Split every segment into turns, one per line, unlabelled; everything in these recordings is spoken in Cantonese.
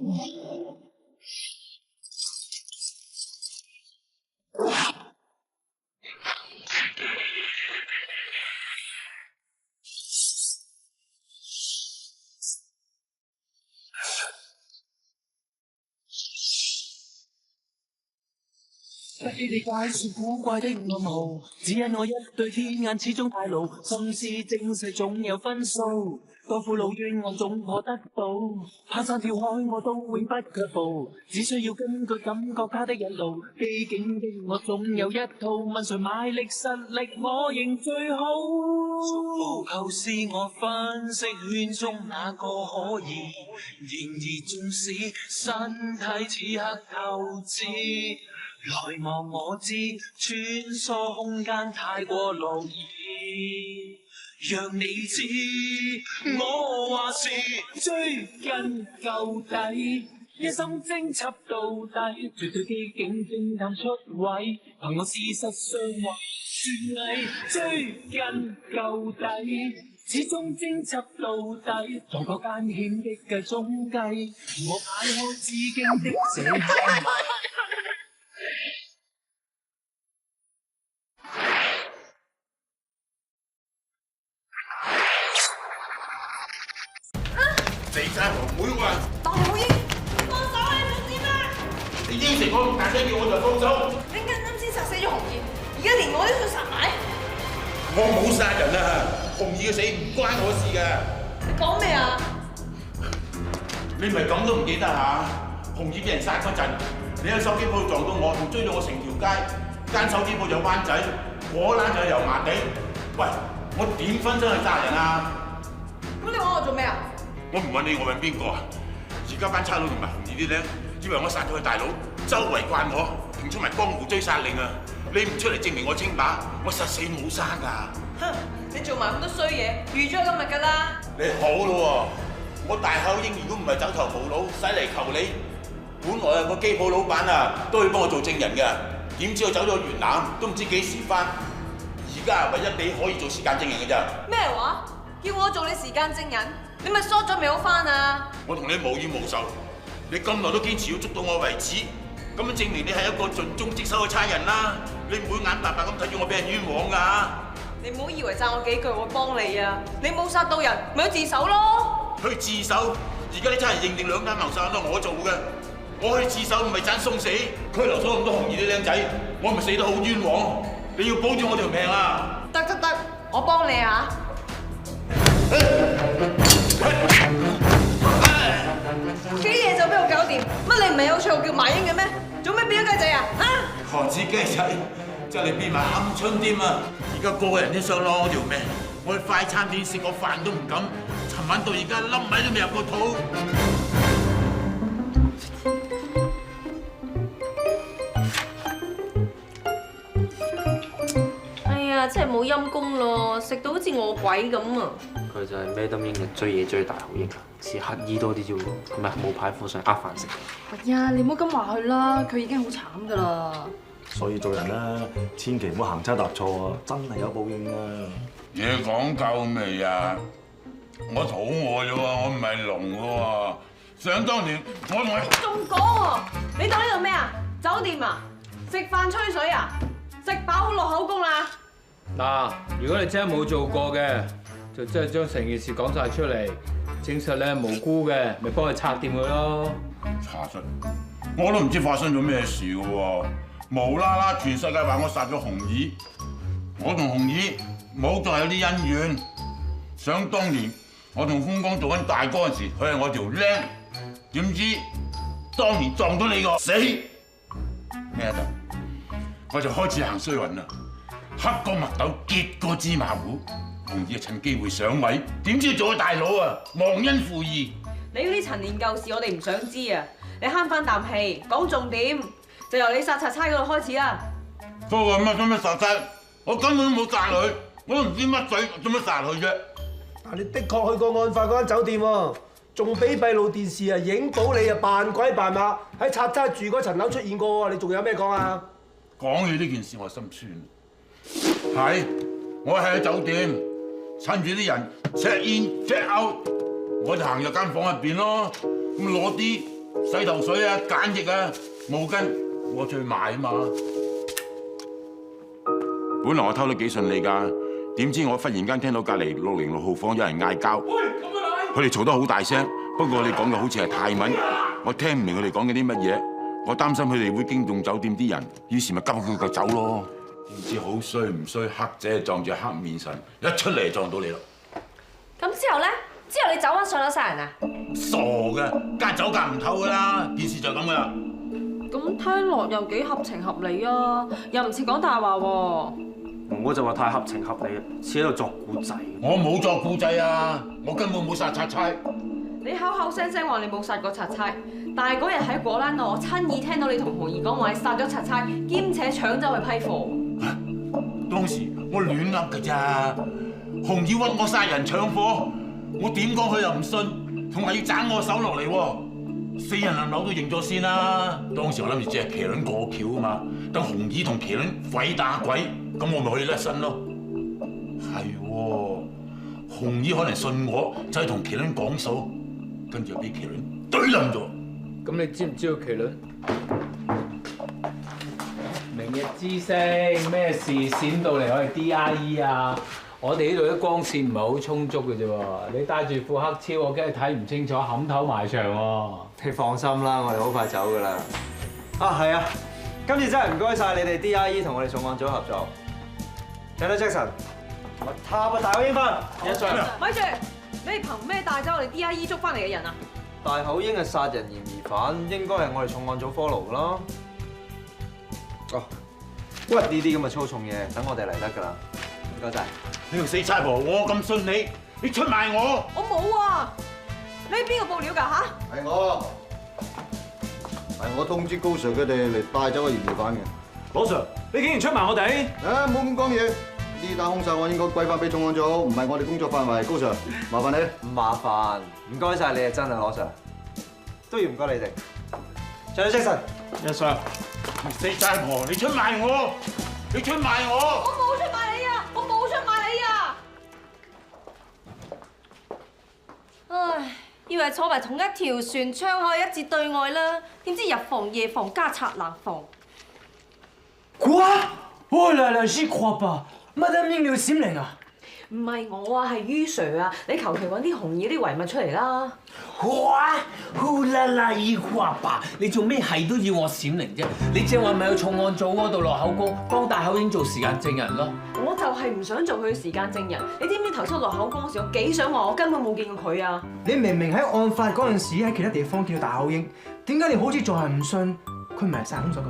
不知你解說古怪的暗號，只因我一對天眼始終太老，心思精細總有分數，多苦惱冤案總可得到，攀山跳海我都永不卻步，只需要根據感覺他的引導，機警的我總有一套，問誰賣力實力我認最好。無構思我分析圈中哪個可以，然而縱使身體此刻透支。來望我知，穿梭空間太過容易，讓你知，我話是追根究底，一心偵緝到底，絕對機警偵探出位，憑我事實上話算偽，追根究底，始終偵緝到底，撞破艱險的總計，我解開至經的這一謎。
死晒堂妹喎！
大老鷹，放手啊！你想點啊？
你應承我咁大聲叫我就放手。
你啱先殺死咗紅葉，而家連我都想殺埋。
我冇殺人啊！紅葉嘅死唔關我事㗎。
你講咩啊？
你唔係咁都唔記得嚇？紅葉俾人殺嗰陣，你喺手機鋪撞到我，仲追到我成條街。間手機鋪有灣仔，果欄就有油麻地。喂，我點分身去殺人啊？
咁你揾我做咩啊？
我唔揾你，我揾邊個啊？而家班差佬同埋紅葉啲僆，以為我殺咗佢大佬，周圍慣我，評出埋江湖追殺令啊！你唔出嚟證明我清白，我實死冇生㗎！
哼！你做埋咁多衰嘢，預咗今日㗎啦！
你好咯喎，我大口英如果唔係走投無路，使嚟求你。本來個機鋪老闆啊，都要幫我做證人㗎，點知我走咗越南，都唔知幾時翻。而家唯一你可以做時間證人㗎咋？
咩話？叫我做你時間證人？你咪疏咗未好翻啊！
我同你無冤無仇，你咁耐都堅持要捉到我為止，咁樣證明你係一個盡忠職守嘅差人啦！你唔會眼白白咁睇住我俾人冤枉㗎！
你唔好以為讚我幾句我幫你啊！你冇殺到人，咪去自首咯！
去自首？而家啲差人認定兩間謀殺案都係我做嘅，我去自首唔係盞送死，拘留咗咁多紅衣啲僆仔，我咪死得好冤枉！你要保住我條命啊！
得，我幫你啊！幾嘢就俾我搞掂？乜你唔係有綽號叫馬英嘅咩？做咩變咗雞仔啊？啊！
何止雞仔，就嚟變埋鵪鶉添啊！而家個個人都想攞我條命，我去快餐店食個飯都唔敢，尋晚到而家粒米都未入個肚。
哎呀，真係冇陰功咯，食到好似餓鬼咁啊！
佢就係咩都應嘅追嘢追大好英，似乞衣多啲啫喎，佢咪冇牌貨上呃飯食。
係啊，你唔好咁話佢啦，佢已經好慘噶啦。
所以做人啦，千祈唔好行差踏錯啊！真係有報應啊！
嘢講夠未啊？我肚餓啫喎，我唔係聾嘅喎。想當年我同你
仲講喎？你當呢度咩啊？酒店啊？食飯吹水啊？食飽好落口供啦！
嗱，如果你真係冇做過嘅，就真係將成件事講晒出嚟，證實你係無辜嘅，咪幫佢拆掂佢咯。
查實，我都唔知發生咗咩事嘅喎，無啦啦全世界話我殺咗紅衣，我同紅衣冇再有啲恩怨。想當年我同風光做緊大哥嗰陣時，佢係我條僆，點知當年撞到你個死咩就，我就開始行衰運啦，黑過墨斗，結過芝麻糊。紅衣趁機會上位，點知做咗大佬啊，忘恩負義。
你嗰啲陳年舊事我哋唔想知啊！你慳翻啖氣，講重點，就由你殺賊差嗰度開始啦。
都話乜做乜殺賊？我根本都冇殺佢，我都唔知乜水做乜殺佢啫。
但你的確去過案發嗰間酒店喎，仲俾閉路電視啊影到你啊扮鬼扮馬喺賊差住嗰層樓出現過喎，你仲有咩講啊？
講起呢件事我心酸。係，我係喺酒店，趁住啲人 check in check out，我就行入間房入邊咯，咁攞啲洗頭水啊、梘液啊、毛巾，我最買啊嘛。本來我偷得幾順利㗎，點知我忽然間聽到隔離606號房有人嗌交，佢哋嘈得好大聲。不過你講嘅好似係泰文，我聽唔明佢哋講嘅啲乜嘢。我擔心佢哋會驚動酒店啲人，於是咪急佢腳走咯。點知好衰唔衰，黑姐撞住黑面神，一出嚟撞到你咯。
咁之後咧？之後你走翻上樓殺人啊？
傻嘅，隔走隔唔透噶啦，件事就咁噶啦。
咁聽落又幾合情合理啊，又唔似講大話喎。
我就話太合情合理，似喺度作古仔。
我冇作古仔啊，我根本冇殺賊差。
你口口聲聲話你冇殺過賊差，但係嗰日喺果欄度，我親耳聽到你同紅兒講話你殺咗賊差，兼且搶走去批貨。
當時我亂噏㗎咋，紅兒屈我殺人搶貨。我點講佢又唔信，同埋要斬我手落嚟喎，4人輪流都認咗先啦。當時我諗住只係麒麟過橋啊嘛，等紅兒同麒麟鬼打鬼，咁我咪可以甩身咯。係喎，紅兒可能信我，就係同麒麟講數，跟住又俾麒麟懟冧咗。
咁你知唔知道麒麟？明日之星咩事閃到嚟我哋 DIE 啊？我哋呢度啲光線唔係好充足嘅啫喎，你戴住副黑超，我梗係睇唔清楚，冚頭埋牆喎。
你放心啦，我哋好快走噶啦。啊，係啊，今次真係唔該晒你哋 DIE 同我哋重案組合作。General Jackson，我塔個大口英翻。
咪住，你哋憑咩帶走我哋 DIE 捉翻嚟嘅人啊？
大口英係殺人嫌疑犯，應該係我哋重案組 follow 噶啦。哦，屈呢啲咁嘅粗重嘢，等我哋嚟得噶啦。唔該晒。
你條死差婆，我咁信你，你出賣我！
我冇啊！你係邊個報料㗎嚇？
係我通知高 Sir 佢哋嚟帶走個嫌疑犯嘅。
羅 Sir，你竟然出賣我哋？
冇咁講嘢，呢單兇殺案應該歸翻俾重案組，唔係我哋工作範圍。高 Sir，麻煩你。
唔麻煩，唔該晒你啊，真係羅 Sir，都要唔該你哋。General Jackson，Yes Sir。
死差婆，你出賣我！你出賣我！
我冇出賣你啊！我冇出賣你啊！
唉，以為坐埋同一條船，窗口一致對外啦，點知日防夜防加賊難防。
quoi？哦là là j'y crois pas！Madame Ying 你要閃靈啊？
唔係我啊，係于 Sir 啊！你求其揾啲紅葉啲遺物出嚟啦。
哇！Oh là là j'y crois pas！你做咩係都要我閃靈啫？你正話咪去重案組嗰度落口供，幫大口英做時間證人咯。
我就係唔想做佢時間證人。你知唔知頭出落口供嗰時，我幾想話我根本冇見過佢啊！
你明明喺案發嗰陣時喺其他地方見到大口英，點解你好似仲係唔信佢唔係殺兇手咁嘅？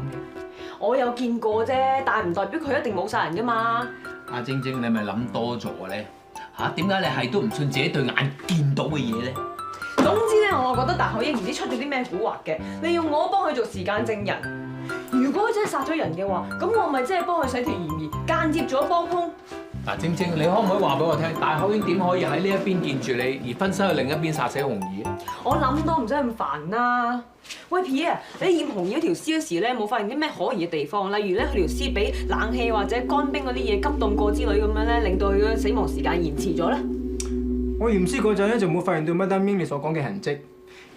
我有見過啫，但係唔代表佢一定冇殺人噶嘛。
阿晶晶，你咪諗多咗咧嚇？點解你係都唔信自己對眼見到嘅嘢咧？
總之咧，我覺得大口英唔知出咗啲咩蠱惑嘅，利用我幫佢做時間證人。如果佢真係殺咗人嘅話，咁我咪即係幫佢洗脱嫌疑，間接咗幫兇。
嗱，晶晶，你可唔可以話俾我聽，大口英點可以喺呢一邊見住你，而分身去另一邊殺死紅兒？
我諗都唔使咁煩啦。喂 Pierre，你驗紅兒嗰條屍嗰時咧，冇發現啲咩可疑嘅地方？例如咧，佢條屍俾冷氣或者乾冰嗰啲嘢急凍過之類咁樣咧，令到佢嘅死亡時間延遲咗咧。
我驗屍嗰陣咧就冇發現到 Madame Ying 你所講嘅痕跡，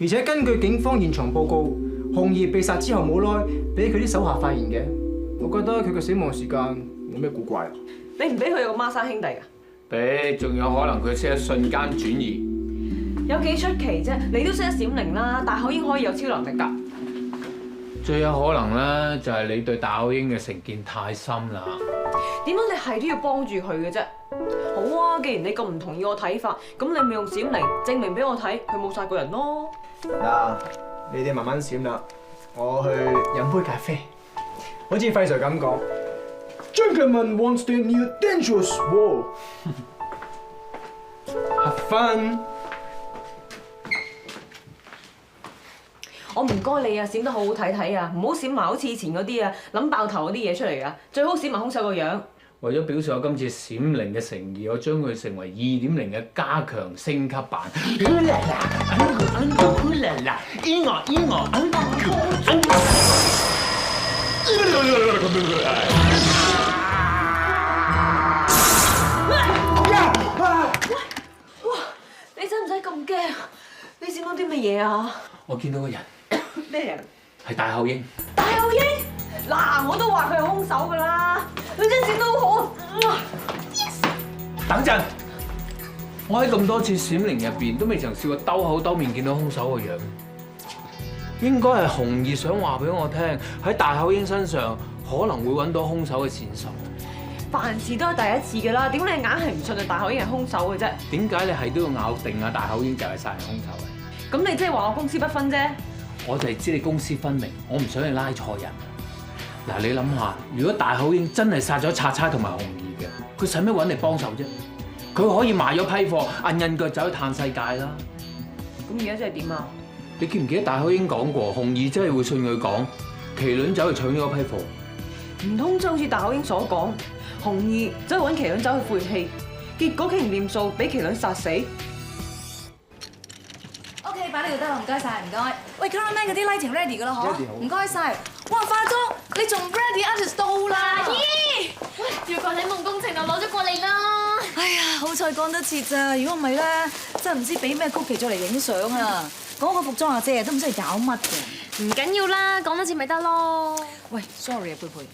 而且根據警方現場報告，紅兒被殺之後冇耐，俾佢啲手下發現嘅。我覺得佢嘅死亡時間冇咩古怪啊。
你唔俾佢有個孖生兄弟㗎？
俾，仲有可能佢識得瞬間轉移。
有幾出奇啫？你都識得閃靈啦，大口英可以有超能力㗎。
最有可能咧，就係你對大口英嘅成見太深啦。
點解你係都要幫住佢嘅啫？好啊，既然你咁唔同意我睇法，咁你咪用閃靈證明俾我睇，佢冇殺過人咯。
嗱，你哋慢慢閃啦，我去飲杯咖啡。好似費 Sir 咁講 ，Gentleman wants the new dangerous wall。Have fun。
我唔該你啊，閃得好好睇睇啊，唔好閃埋好似以前嗰啲啊，諗爆頭嗰啲嘢出嚟啊，最好閃埋兇手個樣。
為咗表示我今次閃靈嘅誠意，我將佢成為2.0嘅加強升級版。
哇！你使唔使咁驚？你閃到啲乜嘢啊？
我見到個人
咩人？
係大口英。
大口英？嗱，我都話佢係兇手㗎啦！你真係都好。
等陣，我喺咁多次閃靈入邊都未曾試過兜口兜面見到兇手個樣。應該係紅兒想話俾我聽，喺大口英身上可能會揾到兇手嘅線索。
凡事都係第一次㗎啦，點解你硬係唔信啊大口英係兇手嘅啫？
點解你係都要咬定啊大口英就係殺人兇手嘅？
咁你即係話我公私不分啫？
我就係知你公私分明，我唔想你拉錯人。嗱，你諗下，如果大口英真係殺咗拆差同埋紅兒嘅，佢使咩揾你幫手啫？佢可以賣咗批貨，印腳走去嘆世界啦。
咁而家即係點啊？
你記唔記得大口英講過，紅兒真係會信佢講，麒麟走去搶咗批貨？
唔通真好似大口英所講，紅兒走去揾麒麟走去晦氣，結果傾唔掂數，俾麒麟殺死。
OK， 擺呢度得啦，唔該晒，唔該。喂 ，cameraman 嗰啲 lighting ready 噶啦，嗬？唔該晒。哇，化妝你仲 ready？artist 到啦。
咦？喂，要個禮夢工程就攞咗過嚟啦。
哎呀，好彩趕得切咋，如果唔係咧，真係唔知俾咩曲奇再嚟影相啊！嗰個服裝阿姐都唔知係搞乜嘅。
唔緊要啦，講多次咪得咯。
喂 ，sorry 啊，佩佩，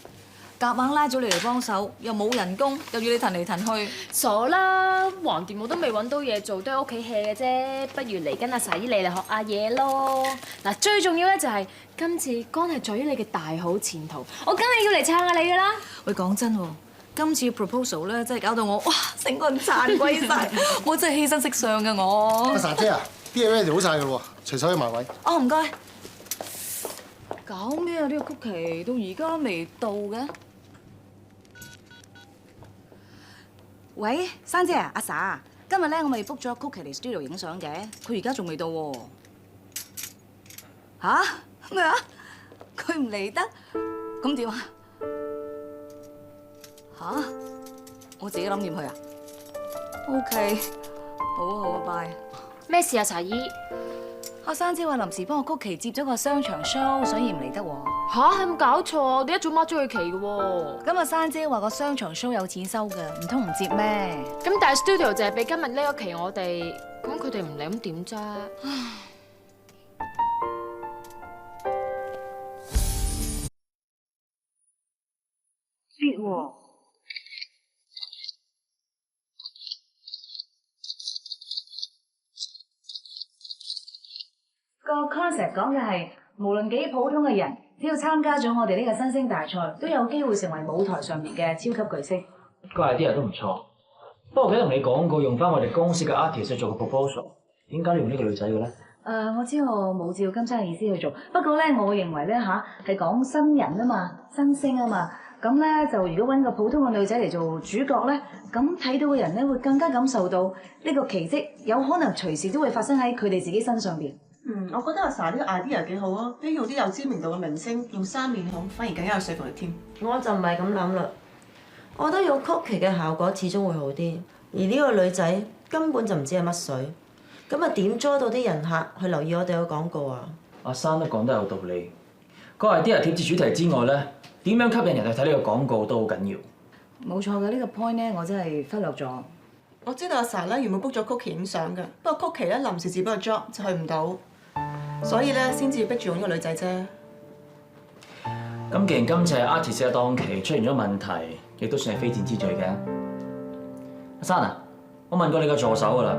夾硬拉咗你嚟幫手，又冇人工，又要你騰嚟騰去。
傻啦，橫掂我都未揾到嘢做，都喺屋企 hea 嘅啫，不如嚟跟阿洗你嚟學下嘢咯。嗱，最重要咧就係今次乾係在於你嘅大好前途，我梗係要嚟撐下你噶啦。
喂，講真喎，今次 proposal 咧真係搞到我哇成個人殘鬼晒，我真係犧牲色相㗎我。
阿 Sa 姐啊，啲嘢 ready 好晒㗎喎，隨手去埋位。
哦，唔該。搞咩啊？呢個曲奇到而家未到嘅。喂，珊姐啊，阿 Sa，今日咧我咪 book 咗曲奇嚟 studio 影相嘅，佢而家仲未到喎。吓？咩啊？佢唔嚟得？咁點啊？吓？我自己諗掂佢啊 ？OK， 好啊好啊，拜。
咩事啊，茶姨？
阿珊姐話臨時幫我曲奇接咗個商場 show，所以唔嚟得喎。
吓？係冇搞錯？我哋一早 mark 咗佢期嘅喎。
咁阿珊姐話個商場 show 有錢收㗎，唔通唔接咩？
咁但係 studio 就係俾今日呢個期我哋，咁佢哋唔嚟咁點啫？biết
喎。個 concept 講嘅係，無論幾普通嘅人，只要參加咗我哋呢個新星大賽，都有機會成為舞台上面嘅超級巨星。
個 idea 都唔錯，不過我記得同你講過，用翻我哋公司嘅 artist 去做個 proposal， 點解你用呢個女仔嘅咧？
我知我冇照金生嘅意思去做，不過咧，我認為咧係講新人啊嘛，新星啊嘛，咁咧就如果揾個普通嘅女仔嚟做主角咧，咁睇到嘅人咧會更加感受到呢個奇蹟有可能隨時都會發生喺佢哋自己身上邊。
我覺得阿 Sa 呢個 idea 幾好啊，比用啲有知名度嘅明星用生面孔，反而更加有說服力添。
我就唔係咁諗啦，我覺得用曲奇嘅效果始終會好啲，而呢個女仔根本就唔知係乜水，咁啊點捉到啲人客去留意我哋嘅廣告啊？
阿珊都講得有道理，個 idea 貼住主題之外咧，點樣吸引人去睇呢個廣告都好緊要。
冇錯嘅，呢個 point 咧，我真係忽略咗。
我知道阿 Sa 咧原本 book 咗曲奇影相嘅，不過曲奇咧臨時接咗個 job 就去唔到，所以咧先至逼住用呢個女仔啫。
咁既然今次係 artist 嘅檔期出現咗問題，亦都算係非戰之罪嘅。阿珊啊，我問過你個助手㗎啦，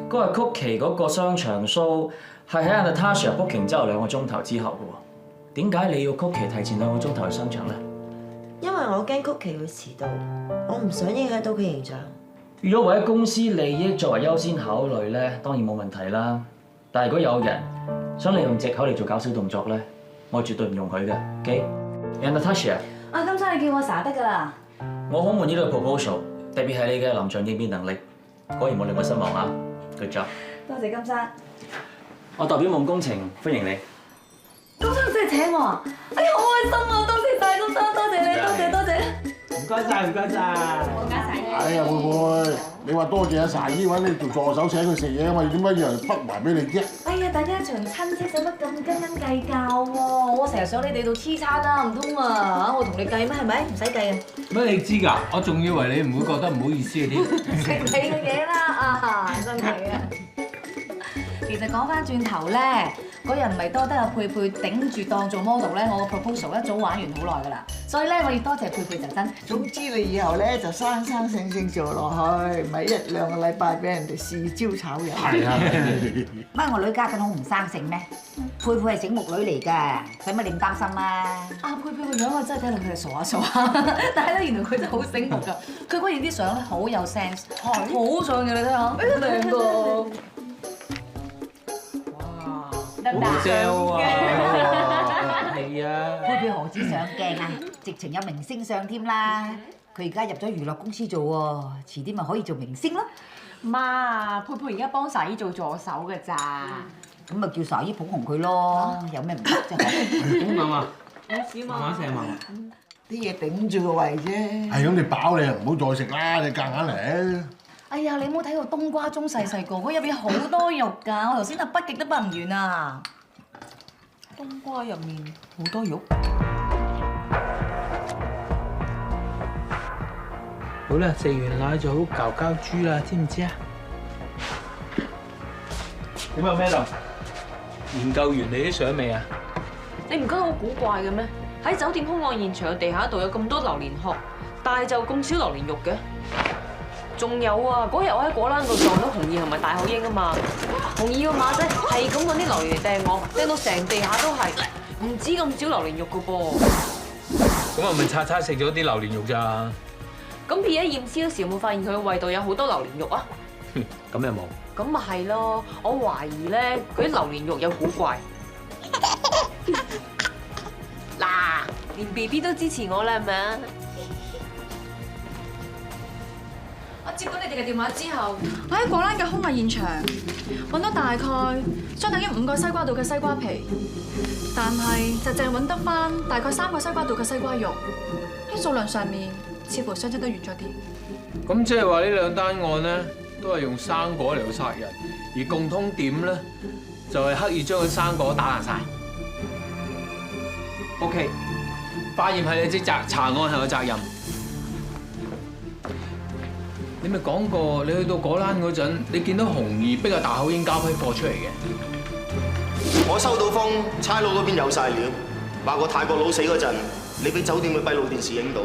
嗰日曲奇嗰個商場 show 係喺 Natasha booking 之後2個鐘頭之後嘅喎，點解你要曲奇提前2個鐘頭去商場咧？
因為我驚曲奇會遲到，我唔想影響到佢形象。
如果為咗公司利益作為優先考慮咧，當然冇問題啦。但係如果有人想利用藉口嚟做搞小動作咧，我絕對唔容許嘅。OK，and Natasha。
阿金生，你叫我 Sa 得㗎啦。
我好滿意呢個 proposal， 特別係你嘅臨場應變能力，果然冇令我失望啊 ！Good job。
多謝金生。
我代表夢工程歡迎你。
金生真係請我啊！哎呀，好開心啊！多謝晒金生，多謝你，多謝多謝。
唔該晒，唔該晒。
唔該晒。
哎呀，會唔會？你話多謝阿 Sa 姨揾你做助手請佢食嘢啊嘛，點解要人筆埋俾你啫？
哎呀，大家一場親戚使乜咁斤斤計較喎？我成日上你哋度黐餐啦，唔通啊？我同你計咩？係咪？唔使計啊！
乜你知㗎？我仲以為你唔會覺得唔好意思嗰啲。
食你嘅嘢啦，啊，真係啊！其實講翻轉頭咧，嗰日唔係多得阿佩佩頂住當做 model 咧，我個 proposal 一早玩完好耐㗎啦。所以咧，我要多謝佩佩就真。
總之你以後咧就生生性性做落去，唔係1、2個禮拜俾人哋試招炒人。
係啊，乜我女家咁好唔生性咩？佩佩係醒目女嚟㗎，使乜你咁擔心啊？
阿佩佩個樣我真係睇落佢係傻下傻下，但係咧原來佢真係好醒目㗎。佢嗰影啲相咧好有 sense， 好上嘅你睇下，靚㗎。
好 sell 啊！係啊，
佩佩何止上鏡啊，直情有明星相添啦！佢而家入咗娛樂公司做喎，遲啲咪可以做明星咯。
媽，佩佩而家幫撒姨做助手㗎咋？
咁咪叫撒姨捧紅佢咯，有咩唔得啫？
咁媽媽，
冇事嘛。
慢慢食啊，媽媽。
啲嘢頂住個胃啫。
係咁，你飽你就唔好再食啦，你夾硬嚟。
哎呀，你冇睇過冬瓜盅細個，佢入邊好多肉㗎，我頭先就畢極都畢唔完啊！
冬瓜入面好多肉。
好啦，食完奶就好攪攪豬啦，知唔知啊？點啊，Madam？研究完你啲相未啊？
你唔覺得好古怪嘅咩？喺酒店兇案現場嘅地下度有咁多榴蓮殼，但係就咁少榴蓮肉嘅。仲有啊！嗰日我喺果欄度撞到紅葉同埋大口英啊嘛，紅葉個馬仔係咁揾啲榴蓮嚟掟我，掟到成地下都係，唔止咁少榴蓮肉噶噃。
咁係咪叉叉食咗啲榴蓮肉咋？
咁 P 喺驗屍嗰時有冇發現佢嘅胃度有好多榴蓮肉啊？
咁又冇。
咁咪係咯，我懷疑咧佢啲榴蓮肉有古怪。嗱，連 BB 都支持我啦，係咪啊？
我接到你哋嘅電話之後，我喺果欄嘅兇案現場揾到大概相等於5個西瓜度嘅西瓜皮，但係就淨係揾得翻大概3個西瓜度嘅西瓜肉，喺數量上面似乎相差得遠咗啲。
咁即係話呢兩單案咧，都係用生果嚟到殺人，而共通點咧就係刻意將個生果打爛晒。OK， 化驗係你職責，查案係我責任。你咪講過，你去到果欄嗰陣，你見到紅兒逼阿大口英交批貨出嚟嘅。
我收到風，差佬嗰邊有晒料，話個泰國佬死嗰陣，你俾酒店嘅閉路電視影到。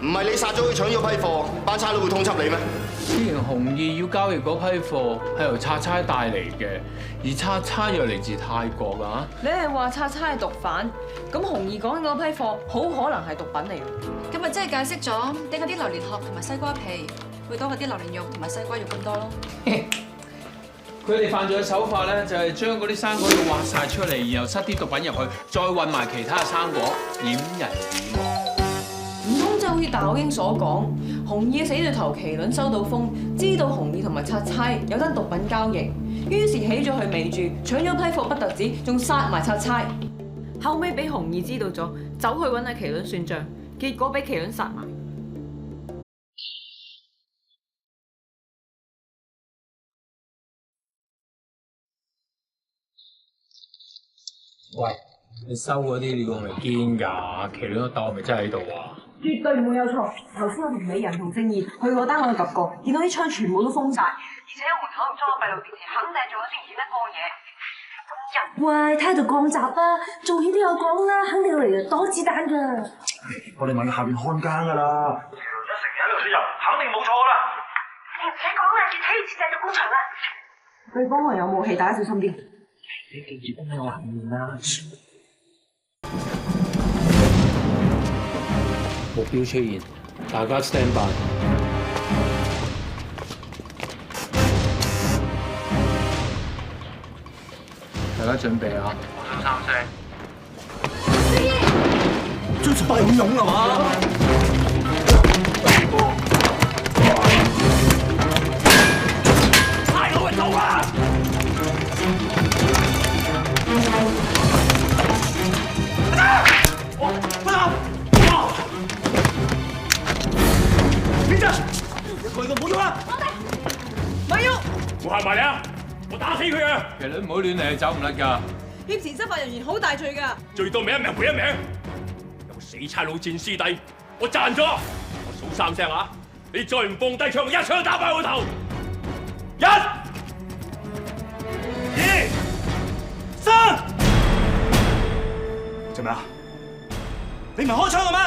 唔係你殺咗佢搶咗批貨，班差佬會通緝你咩？
既然紅兒要交易嗰批貨係由拆差帶嚟嘅，而拆差又嚟自泰國㗎。
你係話拆差係毒販，咁紅兒講緊嗰批貨好可能係毒品嚟㗎。
咁咪即係解釋咗點解啲榴蓮殼同埋西瓜皮會多過啲榴蓮肉同埋西瓜肉咁多咯。
佢哋犯罪嘅手法咧，就係將嗰啲生果要挖晒出嚟，然後塞啲毒品入去，再混埋其他嘅生果，掩人耳目。
唔通就好似大口英所講，紅兒嘅死對頭麒麟收到風，知道紅兒同埋拆差有單毒品交易，於是起咗佢尾注，搶咗批貨不特止，仲殺埋拆差。後尾俾紅兒知道咗，走去揾阿麒麟算賬，結果俾麒麟殺埋。
喂，你收嗰啲料係咪堅㗎？麒麟個竇係咪真係喺度啊？
絕對唔會有錯。頭先我同美人同正義去嗰單案及過，見到啲窗全部都封晒，而且門口咁裝個閉路電視，肯定做咗先唔見得過夜。
喂，睇下度降閘啦，做戲都有講啦，肯定嚟嘅躲子彈㗎。
我哋問下邊看更㗎啦。
一成日喺度出入，肯定冇錯啦。
你唔使講啦，越睇越似製作工場啦。
對方係有武器，大家小心啲。
你記住幫我後面啦。目標出現，大家 stand by。大家準備啊！我數3聲。
追實快咁勇啊嘛！
太老人到啊！
邊陣？一個都唔好喐啦！
咪喐！
我行埋你啊！我打死佢啊！
麒麟唔好亂嚟，走唔甩㗎。
挾持執法人員好大罪㗎。
最多命一命賠一命。有死差佬戰師弟，我賺咗。我數3聲啊！你再唔放低槍，我一槍打爆我頭。1、2、3。
咪啊？你唔係開槍嘅咩？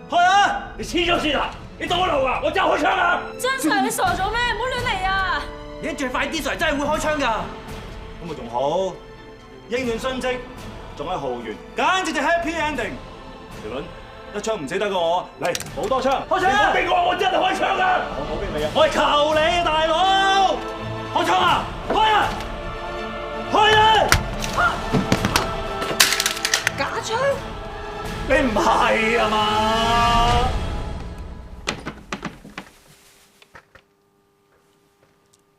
開啊！
你黐咗線啊！你當我流啊！我真係開槍啊！
張 Sir， 你傻咗咩？唔好亂嚟啊！
你跟住快啲 Sir， 真係會開槍㗎。
咁咪仲好，英年殉職，仲喺豪園，簡直就 happy ending。條卵一槍唔死得過我，嚟好多槍，開槍！
你冇逼我，我真係開槍啊！
我冇逼你啊！我係求你啊，大佬！開槍啊！開啊！開啊！
假槍？
你唔係啊嘛？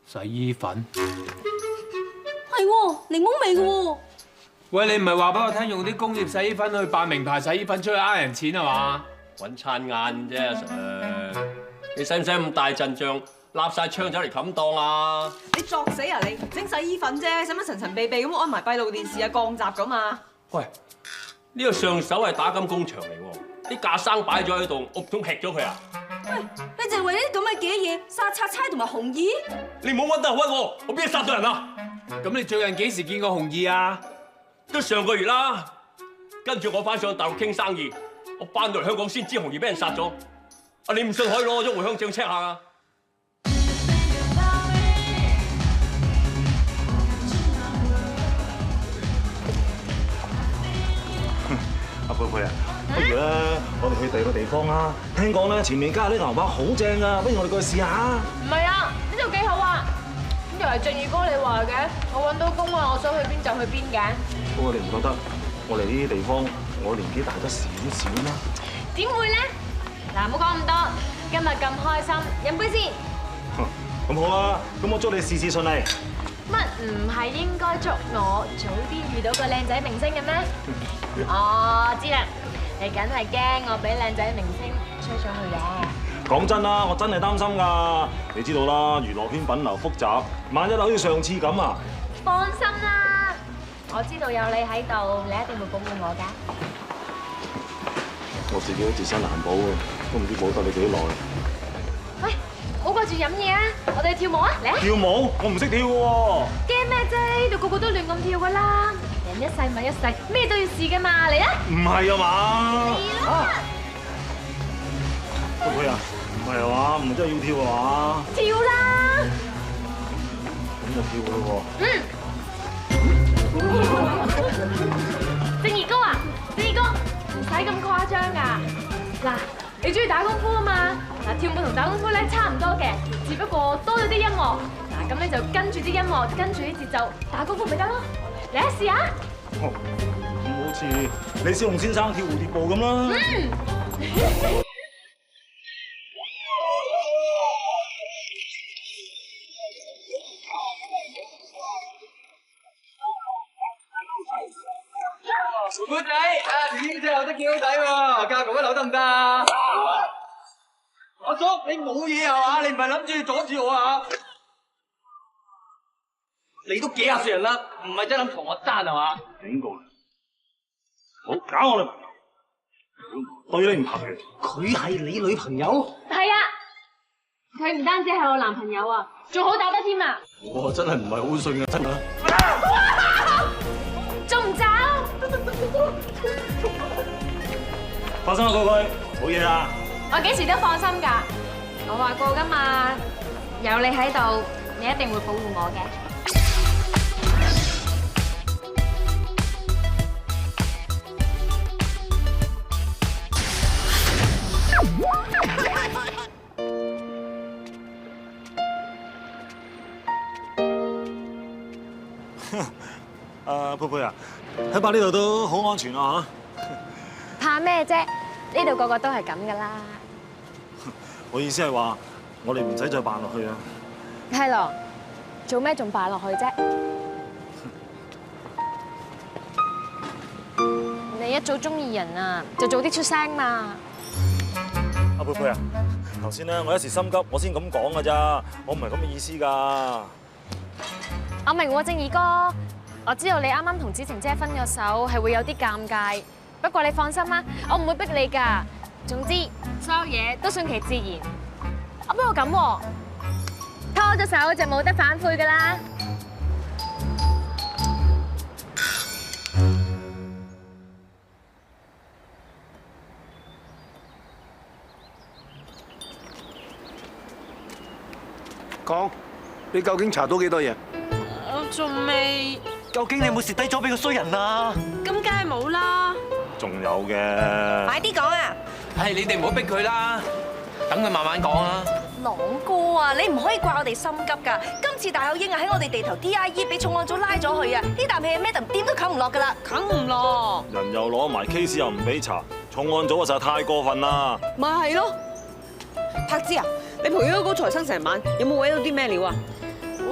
洗衣粉？
係喎，檸檬味嘅喎。
喂，你唔係話俾我聽用啲工業洗衣粉去扮名牌洗衣粉出去呃人錢係嘛？
揾餐晏啫，阿 Sir。你使唔使咁大陣仗，立晒槍走嚟冚檔啊？
你作死啊你！整洗衣粉啫，使乜神神秘秘咁安埋閉路電視啊、降閘咁啊？
喂，呢個上手係打金工場嚟喎，啲架生擺咗喺度，我唔通劈咗佢啊？
喂，你淨係為呢啲咁嘅嘅嘢殺賊差同埋紅衣？
你唔好屈得屈我，我邊度殺到人啊？
咁你最近幾時見過紅衣啊？
都上個月啦，跟住我翻上大陸傾生意，我翻到嚟香港先知紅衣俾人殺咗。啊，你唔信可以攞咗回鄉證 check 下啊！
阿佩佩啊，不如咧，我哋去第二個地方啦。聽講咧，前面街啲牛扒好正啊，不如我哋過去試下。
唔係啊，呢度幾好啊！咁又係正義哥你話嘅，我揾到工啊，我想去邊就去邊嘅。
不過你唔覺得我嚟呢啲地方，我年紀大得少少咩？
點會咧？嗱，唔好講咁多，今日咁開心，飲杯先。
咁好啦，咁我祝你事事順利。
乜唔係應該祝我早啲遇到個靚仔明星嘅咩？我知啦，你梗係驚我俾靚仔明星吹上去嘅。
講真啦，我真係擔心㗎。你知道啦，娛樂圈品流複雜，萬一好似上次咁啊！
放心啦，我知道有你喺度，你一定會保護我㗎。
我自己都自身難保喎，都唔知保得你幾耐。
喂，好掛住飲嘢啊！我哋跳舞啊，嚟啊！
跳舞？我唔識跳嘅喎。
驚咩啫？呢度個個都亂咁跳㗎啦！人一世物一世，咩都要試㗎嘛！嚟啊！
唔係啊嘛？
嚟啦！
佩佩啊，唔係啊嘛？唔係真係要跳啊嘛？
跳啦！
咁就跳咯喎。
正義哥啊，正義哥，唔使咁誇張㗎。嗱，你中意打功夫啊嘛？嗱，跳舞同打功夫咧差唔多嘅，只不過多咗啲音樂。嗱，咁咧就跟住啲音樂，跟住啲節奏打功夫咪得咯。嚟啊，試下。
哦，咁好似李小龍先生跳蝴蝶步咁啦。
妹仔，啊呢隻有得幾好睇喎，教哥一樓得唔得啊？阿叔，你冇嘢係嘛？你唔係諗住阻住我啊？你都幾廿歲人啦，唔係真諗同我爭係嘛？
警告你，好搞我女朋友，對你唔合嘅。
佢係你女朋友？
係啊，佢唔單止係我男朋友啊，仲好打得添啊！
我真係唔係好信啊，真啊！
仲唔走？
放心啦，哥哥，冇嘢啦。
我幾時都放心㗎，我話過㗎嘛，有你喺度，你一定會保護我嘅。
佩佩啊，睇怕呢度都好安全啊嚇！
怕咩啫？呢度個個都係咁噶啦。
我意思係話，我哋唔使再扮落去啊。
係咯，做咩仲扮落去啫？你一早中意人啊，就早啲出聲嘛。
阿佩佩啊，頭先咧我一時心急，我先咁講噶咋，我唔係咁嘅意思㗎。
我明喎，正義哥。我知道你啱啱同子晴姐分咗手，係會有啲尷尬。不過你放心啦，我唔會逼你㗎。總之，所有嘢都順其自然。不過咁喎，拖咗手就冇得反悔㗎啦。
講，你究竟查到幾多嘢？
我仲未。
究竟你有冇蝕低咗俾個衰人啊？
咁梗係冇啦。
仲有嘅。
快啲講啊！
係你哋唔好逼佢啦，等佢慢慢講啊。
朗哥啊，你唔可以怪我哋心急㗎。今次大口英啊喺我哋地頭 DIE 俾重案組拉咗佢啊！呢啖氣係咩點都啃唔落㗎啦，
啃唔落。
人又攞埋 case 又唔俾查，重案組啊實在太過分啦！
咪係咯。柏芝啊，你陪咗高財生成晚，有冇搵到啲咩料啊？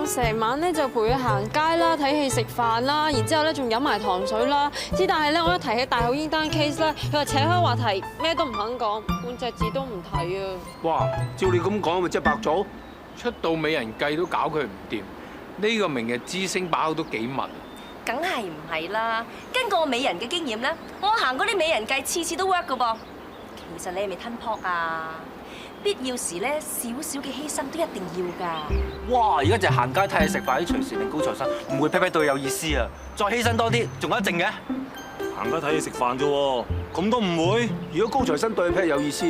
我成晚咧就陪佢行街啦、睇戲食飯啦，然之後咧仲飲埋糖水啦。之但係咧，我一提起大口英單 case 咧，佢話扯開話題，咩都唔肯講，半隻字都唔睇啊！
哇！照你咁講，咪即係白做？
出到美人計都搞佢唔掂，呢個明日之星把口都幾密。
梗係唔係啦？根據我美人嘅經驗咧，我行嗰啲美人計次次都 work 㗎噃。其實你係咪吞泡啊？必要時咧，少少嘅犧牲都一定要㗎。
哇！而家就行街睇戲食飯啲隨時令高材生唔會 pat 到有意思啊！再犧牲多啲，仲有一剩嘅。
行街睇戲食飯啫喎，咁都唔會？
如果高材生對 pat 有意思，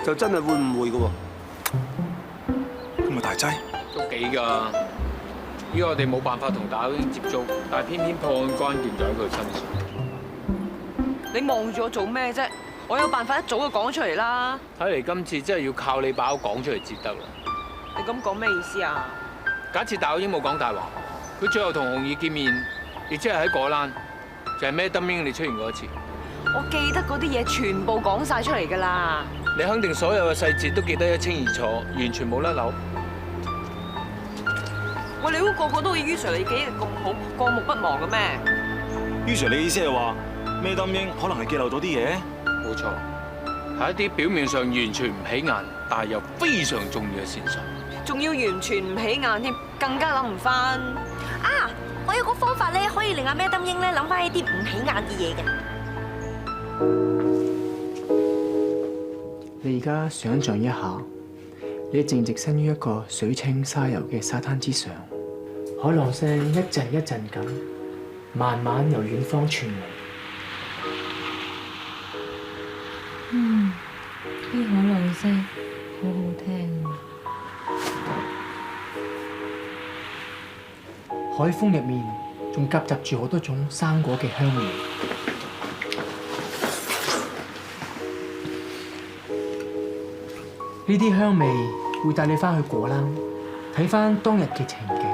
就真係會誤會㗎喎。
咁咪大劑？
都幾㗎。依家我哋冇辦法同大口英接觸，但係偏偏破案關鍵就喺佢身上。
你望住我做咩啫？我有辦法一早就講出嚟啦。
睇嚟今次真係要靠你把口講出嚟至得啦。
你咁講咩意思啊？
假設大口英冇講大話，佢最後同紅葉見面，亦即係喺果欄，就係咩燈英你出現過一次。
我記得嗰啲嘢全部講晒出嚟㗎啦。
你肯定所有嘅細節都記得一清二楚，完全冇甩漏。
喂，你估個個都好似于 Sir 你記憶咁好，過目不忘嘅咩？
于 Sir 你意思係話咩燈英可能係記漏咗啲嘢？
冇錯，係一啲表面上完全唔起眼，但係又非常重要嘅線索。
仲要完全唔起眼添，更加諗唔翻。
啊！我有個方法咧，可以令阿咩燈英咧諗翻呢啲唔起眼嘅嘢嘅。
你而家想像一下，你正直身於一個水清沙幼嘅沙灘之上，海浪聲一陣一陣咁，慢慢由遠方傳嚟。
啲海浪聲好好聽啊！
海風入面仲夾雜住好多種生果嘅香味。呢啲香味會帶你翻去果欄，睇翻當日嘅情景。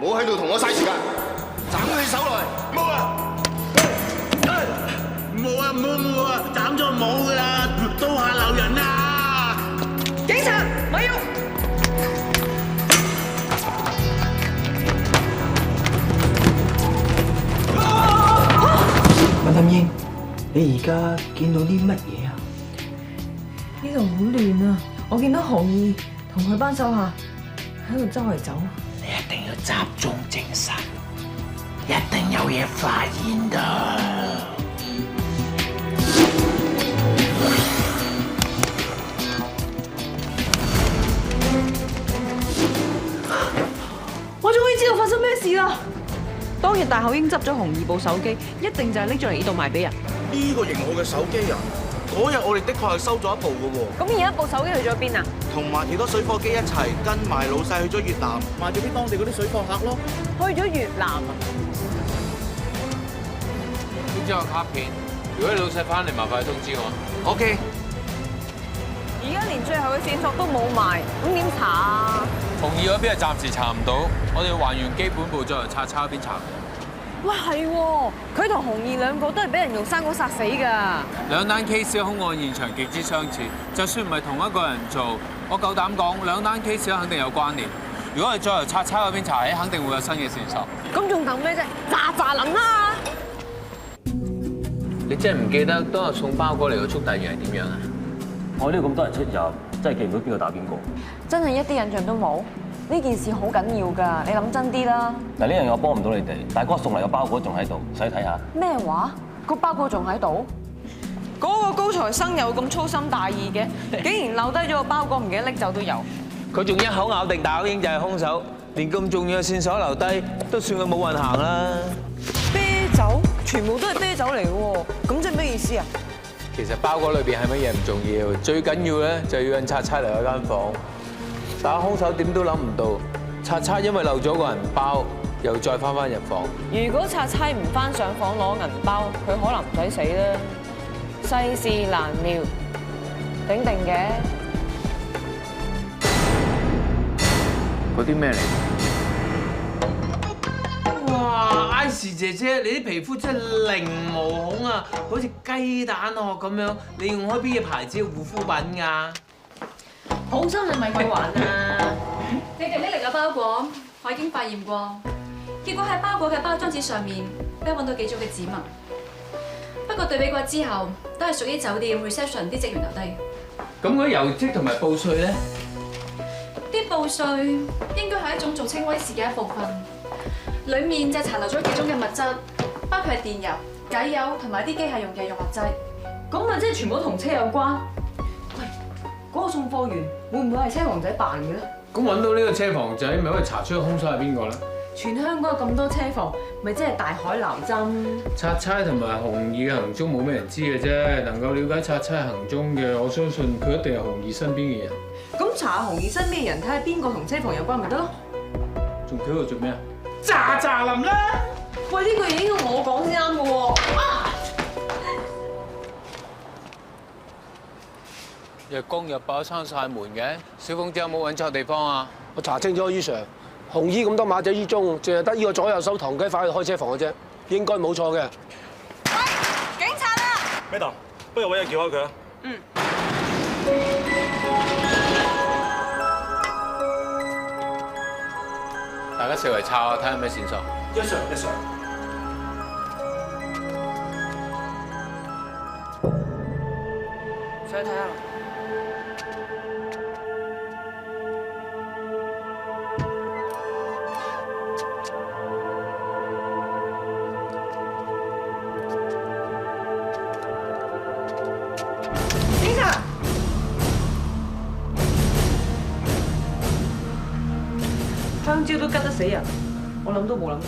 唔好喺度同我嘥時間，斬起手來！冇啊！
冇啊冇啊！斬咗冇噶啦，刀下留人啊！
警察，咪喐！
麥丹英，你而家見到啲乜嘢啊？
呢度好亂啊！我見到紅兒同佢班手下喺度周圍走。
你一定要集中精神，一定有嘢發現到。
我終於知道發生咩事啦！當日大口英執咗紅兒部手機，一定就係拎咗嚟呢度賣俾人。
呢個型號嘅手機啊，嗰日我哋的確係收咗一部嘅喎。
咁而家部手機去咗邊啊？
同埋其他水貨機一齊跟埋老細去咗越南，賣咗俾當地嗰啲水貨客咯。
去咗越南啊？
呢張卡片，如果你老細翻嚟，麻煩通知我。
OK。
而家連最後嘅線索都冇埋，咁點查啊？
紅葉嗰邊係暫時查唔到，我哋要還原基本步再由拆差嗰邊查。
哇，係喎，佢同紅兒兩個都係俾人用生果殺死㗎。
兩單 case 嘅兇案現場極之相似，就算唔係同一個人做，我夠膽講兩單 case 肯定有關聯。如果係再由拆差嗰邊查起，肯定會有新嘅線索。
咁仲等咩啫？喳喳諗啦！
你真係唔記得當日送包過嚟嘅速遞員係點樣啊？
我呢度咁多人出入，真係記唔到邊個打邊個。
真係一啲印象都冇。呢件事好緊要㗎，你諗真啲啦。
嗱，呢樣嘢我幫唔到你哋，但係嗰個送嚟嘅包裹仲喺度，使睇下。
咩話？個包裹仲喺度？嗰個高材生又咁粗心大意嘅，竟然留低咗個包裹，唔記得拎走都有。
佢仲一口咬定大口英就係兇手，連咁重要嘅線索留低，都算佢冇運行啦。
啤酒，全部都係啤酒嚟嘅喎，咁即係咩意思啊？
其實包裹裏邊係乜嘢唔重要，最緊要咧就要印刷差嚟嗰間房。但係兇手點都諗唔到，
拆差因為漏咗個銀包，又再翻入房。
如果拆差唔翻上房攞銀包，佢可能唔使死啦。世事難料，頂定嘅。
嗰啲咩嚟？哇！Ice 姐姐，你啲皮膚真係零毛孔啊，好似雞蛋殼咁樣。你用開邊嘅牌子嘅護膚品㗎？
好心你咪鬼玩啊！你哋拎嚟嘅包裹，我已經化驗過，結果喺包裹嘅包裝紙上面，都揾到幾組嘅指紋。不過對比過之後，都係屬於酒店 reception 啲職員留低。
咁嗰啲油漬同埋布碎咧？
啲布碎應該係一種做稱威士嘅一部分，裡面就殘留咗幾種嘅物質，包括係電油、偈油同埋啲機械用嘅用物劑。
咁咪即係全部都同車有關？喂，嗰個送貨員會唔會係車房仔扮嘅咧？
咁揾到呢個車房仔，咪可以查出兇手係邊個咧？
全香港有咁多車房，咪即係大海撈針。
拆差同埋紅二嘅行蹤冇咩人知嘅啫，能夠了解拆差行蹤嘅，我相信佢一定係紅二身邊嘅人。
咁查下紅二身邊嘅人，睇下邊個同車房有關咪得咯？
仲企喺度做咩啊？喳喳林啦！
喂，呢句嘢應該我講先啱嘅喎。
日光日爆閂晒門嘅，小鳳姐有冇揾錯地方啊？
我查清楚，于 Sir， 紅衣咁多馬仔之中，淨係得呢個左右手唐雞快去開車房嘅啫，應該冇錯嘅。
警察啊
Madam， 不如揾人撬開佢啊！
大家四圍抄下，睇下有咩線索。
一上一上。
上去睇下。警察！香蕉都吉得死人，我諗都冇諗過。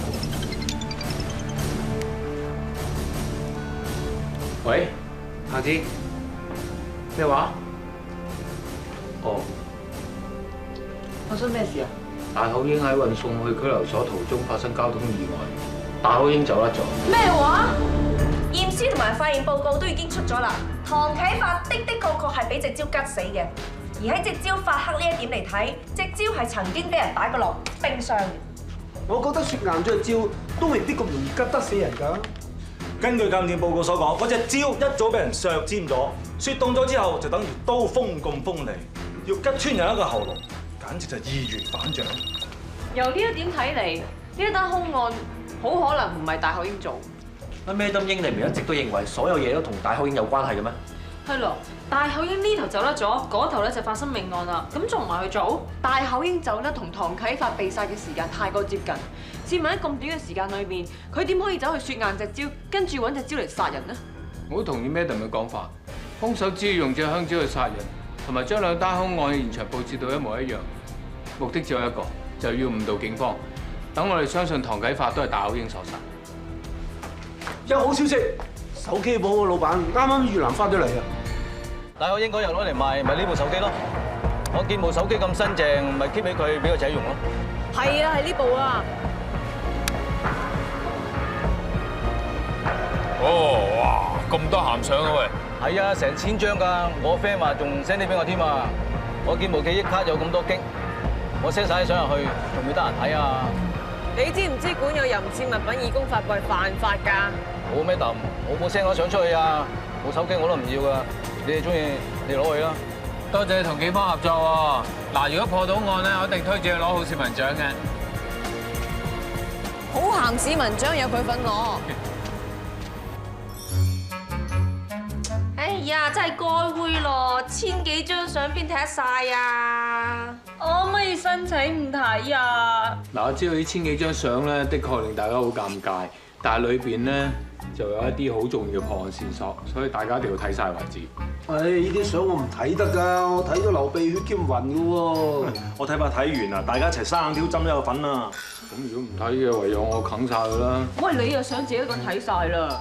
喂，夏子，咩話？哦，
發生咩事啊？
大口英喺運送去拘留所途中發生交通意外，大口英走甩咗。
咩話？驗屍同埋化驗報告都已經出咗啦。唐啟發的確係俾隻蕉吉死嘅，而喺隻蕉發黑呢一點嚟睇，隻蕉係曾經俾人擺過落冰箱嘅。
我覺得雪硬咗隻蕉都未必咁容易吉得死人㗎。
根據鑑定報告所講，嗰隻蕉一早俾人削尖咗，雪凍咗之後就等於刀鋒咁鋒利，要吉穿人一個喉嚨，簡直就易如反掌。
由呢一點睇嚟，呢一單兇案好可能唔係大口英做。
阿咩登英，你唔係一直都認為所有嘢都同大口英有關係嘅咩？
係咯，大口英呢頭走甩咗，嗰頭咧就發生命案啦。咁仲唔係去做？大口英走得同唐啟發被殺嘅時間太過接近。試問喺咁短嘅時間裏面，佢點可以走去雪硬隻蕉，跟住揾隻蕉嚟殺人呢？
我好同意 Madam 嘅講法，兇手只要用隻香蕉去殺人，同埋將兩單兇案嘅現場佈置到一模一樣，目的只有一個，就要誤導警方，等我哋相信唐啟發都係大口英所殺。
有好消息，手機鋪個老闆啱啱越南翻咗嚟啊！
大口英嗰日攞嚟賣，咪呢部手機咯。我見部手機咁新淨，咪 keep 起佢俾個仔用咯。
係啊，係呢部啊！
哦，哇，咁多鹹相啊喂！係啊，成1000張㗎，我 friend 話仲 send 啲俾我添啊！我見部記憶卡有咁多 G，我 send 晒啲相入去，仲要得閒睇啊！
你知唔知管有淫褻物品以供發佈係犯法㗎？
冇咩揼，我冇 send 我相出去啊！部手機我都唔要㗎，你哋中意你攞去啦。
多謝你同警方合作喎。嗱，如果破到案咧，我一定推薦你攞好市民獎嘅。
好行市民獎有佢份攞。
哎呀，真係該煨咯，1000幾張相邊睇得晒啊！
我可唔可以申請唔睇啊？
嗱，我知道呢1000幾張相咧，的確令大家好尷尬，但係裏邊咧就有一啲好重要嘅破案線索，所以大家一定要睇晒為止。
唉，呢啲相我唔睇得㗎，我睇到流鼻血兼暈㗎喎。
我睇怕睇完啊，大家一齊生條針一個粉啊！
咁如果唔睇嘅，唯有我啃晒佢啦。
喂，你又想自己一個人睇晒啦？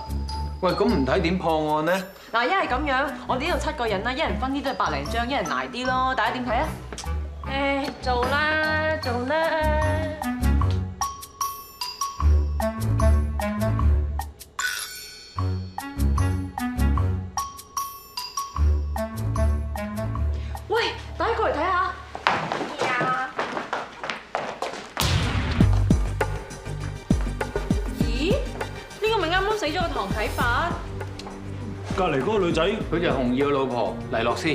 喂，咁唔睇點破案咧？
嗱，一係咁樣，我哋呢度7個人啦，一人分啲都係100零張，一人捱啲咯。大家點睇啊？
誒，做啦，做啦。
喂，打過嚟睇下。咦？呢個咪啱啱死咗個唐啟發？
隔離嗰個女仔，
佢就係紅葉嘅老婆黎洛斯。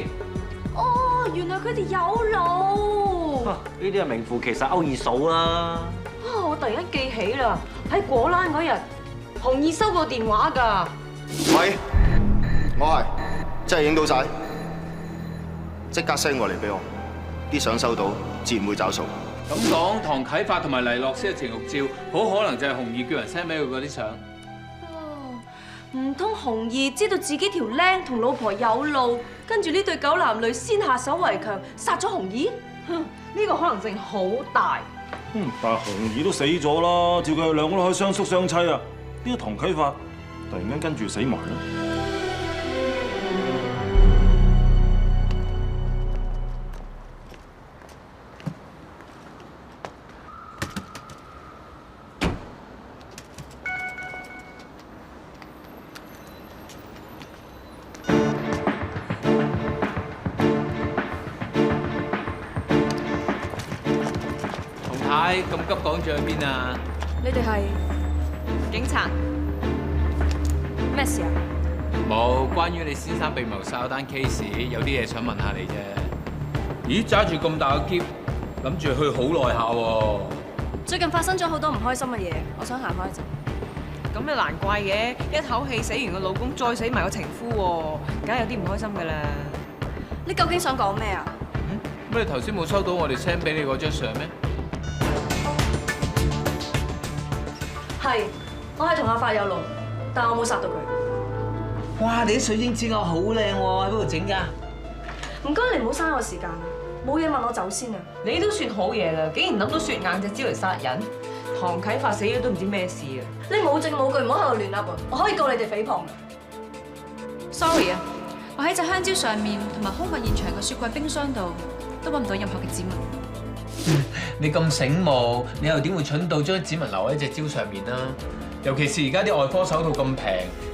哦，原來佢哋有路。
呢啲係名副其實歐二嫂啦。
啊！我突然間記起啦，喺果欄嗰日，紅葉收過電話㗎。
喂，我係真係影到晒，即刻 send 過嚟俾我，啲相收到，自然會找數。
咁講，唐啟發同埋黎洛斯嘅情慾照，好可能就係紅葉叫人 send 俾佢嗰啲相。
唔通紅葉知道自己條僆同老婆有路，跟住呢對狗男女先下手為強，殺咗紅葉？
哼，呢個可能性好大。
但係紅葉都死咗啦，照佢哋兩個都可以相宿相棲啊！呢個唐啟發突然間跟住死埋咧。
咁急趕住去邊啊？
你哋係警察？咩事啊？
冇，關於你先生被謀殺嗰單 case， 有啲嘢想問下你啫。咦，揸住咁大個篋，諗住去好耐下喎。
最近發生咗好多唔開心嘅嘢，我想行開一陣。
咁又難怪嘅，一口氣死完個老公，再死埋個情夫喎，梗係有啲唔開心㗎啦。
你究竟想講咩啊？
乜你頭先冇收到我哋 send 俾你嗰張相咩？
係，我係同阿發有路，但我冇殺到佢。
哇！你啲水晶指甲好靚喎，喺邊度整㗎？
唔該，你唔好嘥我時間啊！冇嘢問我走先啊！
你都算好嘢啦，竟然諗到雪硬隻招嚟殺人。唐啟發死咗都唔知咩事啊！
你冇證冇據，唔好喺度亂噏啊！我可以告你哋誹謗。Sorry 啊，我喺隻香蕉上面同埋兇案現場嘅雪櫃冰箱度都揾唔到任何嘅指紋。
你咁醒目，你又點會蠢到將指紋留喺隻蕉上面啦？尤其是而家啲外科手套咁平，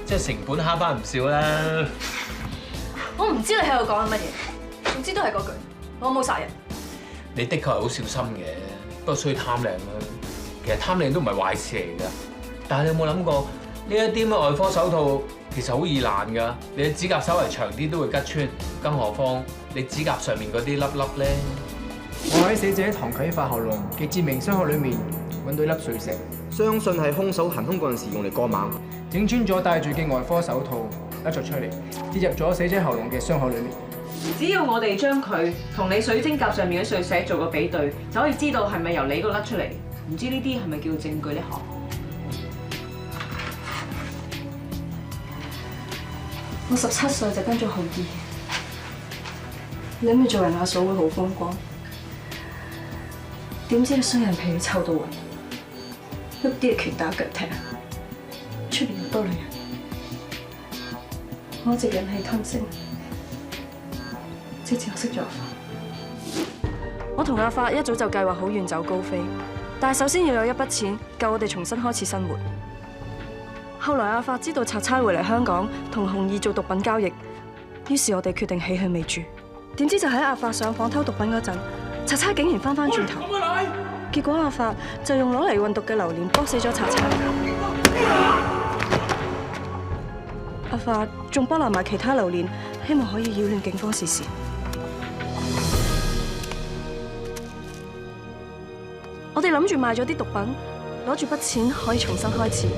即係成本慳翻唔少啦。
我唔知你喺度講緊乜嘢，總之都係嗰句，我冇殺人。
你的確係好小心嘅，不過需要貪靚啦。其實貪靚都唔係壞事嚟㗎。但係你有冇諗過呢一啲咩外科手套其實好易爛㗎？你嘅指甲稍為長啲都會拮穿，更何況你指甲上面嗰啲粒粒咧？
我喺死者唐啟發喉嚨嘅致命傷口裏面揾到一粒碎石，
相信係兇手行兇嗰陣時用嚟過猛，
整穿咗戴住嘅外科手套，甩咗出嚟，跌入咗死者喉嚨嘅傷口裏面。
只要我哋將佢同你水晶甲上面嘅碎石做個比對，就可以知道係咪由你嗰度甩出嚟。唔知呢啲係咪叫證據呢？
我17歲就跟咗紅葉，你諗住做人阿嫂會好風光，點知衰人脾氣臭到暈，喐啲拳打腳踢，出邊又多女人，我一直忍氣吞聲，直至我識咗阿發。我同阿發一早就計劃好遠走高飛，但係首先要有一筆錢夠我哋重新開始生活。後來阿發知道賊差會嚟香港同紅葉做毒品交易，於是我哋決定起去未住。點知就喺阿發上訪偷毒品嗰陣，賊差竟然翻返轉頭，結果阿發就用攞嚟運毒嘅榴蓮剝死咗賊差。阿發仲剝爛埋其他榴蓮，希望可以擾亂警方視線。我哋諗住賣咗啲毒品，攞住筆錢可以重新開始。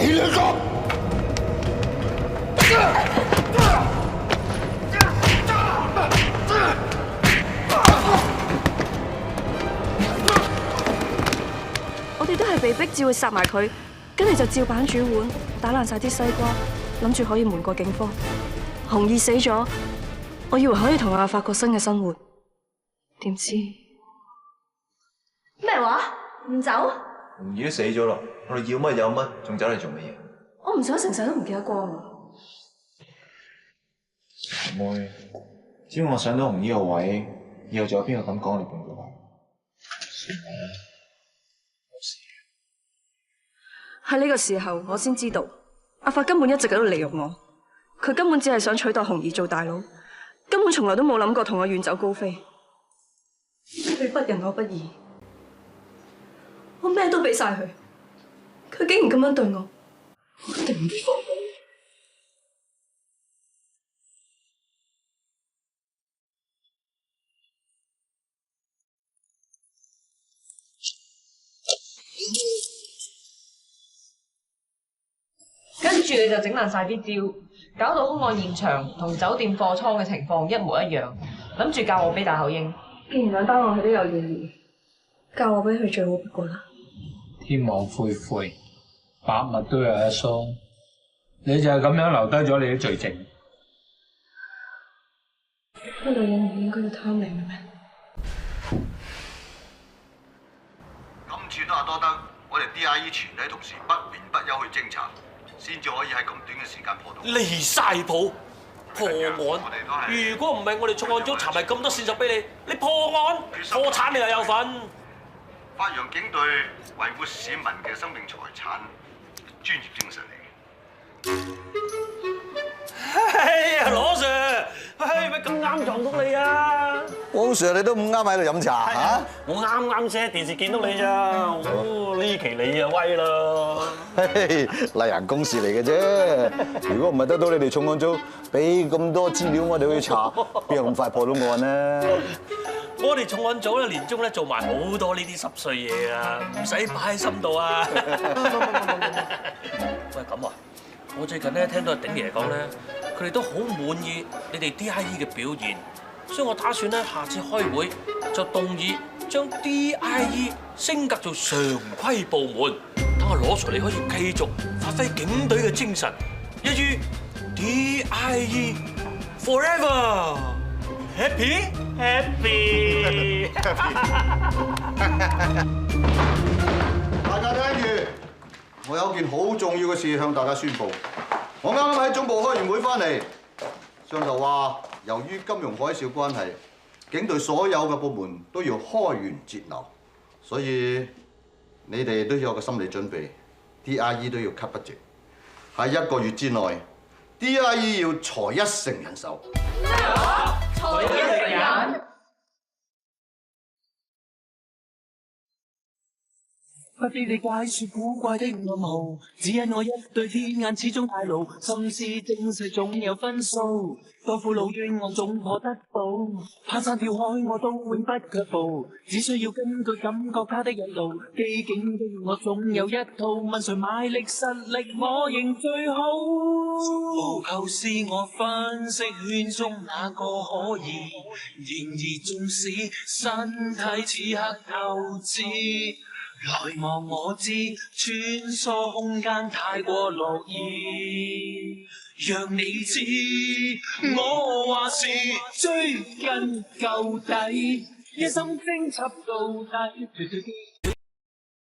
你兩個！我哋都係被逼至會殺埋佢，跟住就照板煮碗，打爛晒啲西瓜，諗住可以瞞過警方。紅葉死咗，我以為可以同阿發過新嘅生活，點知咩話？唔走？
紅葉都死咗咯，我哋要乜有乜，仲走嚟做乜嘢？
我唔想成世都唔記得光啊！
妹，只要我上到紅葉個位，
以後仲有邊個咁講你半句話？
喺呢個時候，我先知道阿發根本一直喺度利用我，佢根本只係想取代紅兒做大佬，根本從來都冇諗過同我遠走高飛。佢不仁我不義，我咩都俾晒佢，佢竟然咁樣對我，我一定唔會放過佢。
跟住你就整爛晒啲招，搞到兇案現場同酒店貨倉嘅情況一模一樣，諗住教我俾大口英。
既然兩單案佢都有嫌疑，教我俾佢最好不過啦。
天網恢恢，百物都有一疏，你就係咁樣留低咗你啲罪證。
個女人唔應該要貪你嘅咩？
今次都係多得我哋 DIE 全體同事不眠不休去偵查，先至可以喺咁短嘅時間破到。
離晒譜，破案！如果唔係我哋重案組查埋咁多線索俾你，你破案破產你又有份。
發揚警隊維護市民嘅生命財產，專業精神嚟嘅。
哎呀，羅 Sir， 咪咁啱撞到你啊！
汪 Sir 你都咁啱喺度飲茶嚇？
我啱啱先喺電視見到你咋，哦呢期你啊威啦！
例行公事嚟嘅啫。如果唔係得到你哋重案組俾咁多資料我哋去查，邊有咁快破到案呢？
我哋重案組咧年中咧做埋好多呢啲濕碎嘢啊，唔使擺喺心度啊！喂咁啊！我最近咧聽到阿鼎爺講咧，佢哋都好滿意你哋 DIE 嘅表現，所以我打算咧下次開會就動議將 DIE 升格做常規部門，等阿羅 Sir 你可以繼續發揮警隊嘅精神，一於 DIE forever happy happy。
大家聽住，我有件好重要嘅事向大家宣佈。我啱啱喺總部開完會翻嚟，上頭話由於金融海嘯關係，警隊所有嘅部門都要開源節流，所以你哋都要有個心理準備 ，DIE 都要 cut budget。喺1個月之內 ，DIE 要裁1成人手。
咩話？裁1成人？
不必你怪說古怪的暗號，只因我一對天眼始終太老，心思精細總有分數，多苦惱冤案總可得到，攀山跳海我都永不卻步，只需要根據感覺他的引導，機警的我總有一套，問誰賣力實力我認最好，無求是我分析圈中哪個可疑，然而縱使身體此刻透支，來望我知，穿梭空間太過樂意，讓你知，我話是追根究底，一心偵緝到底。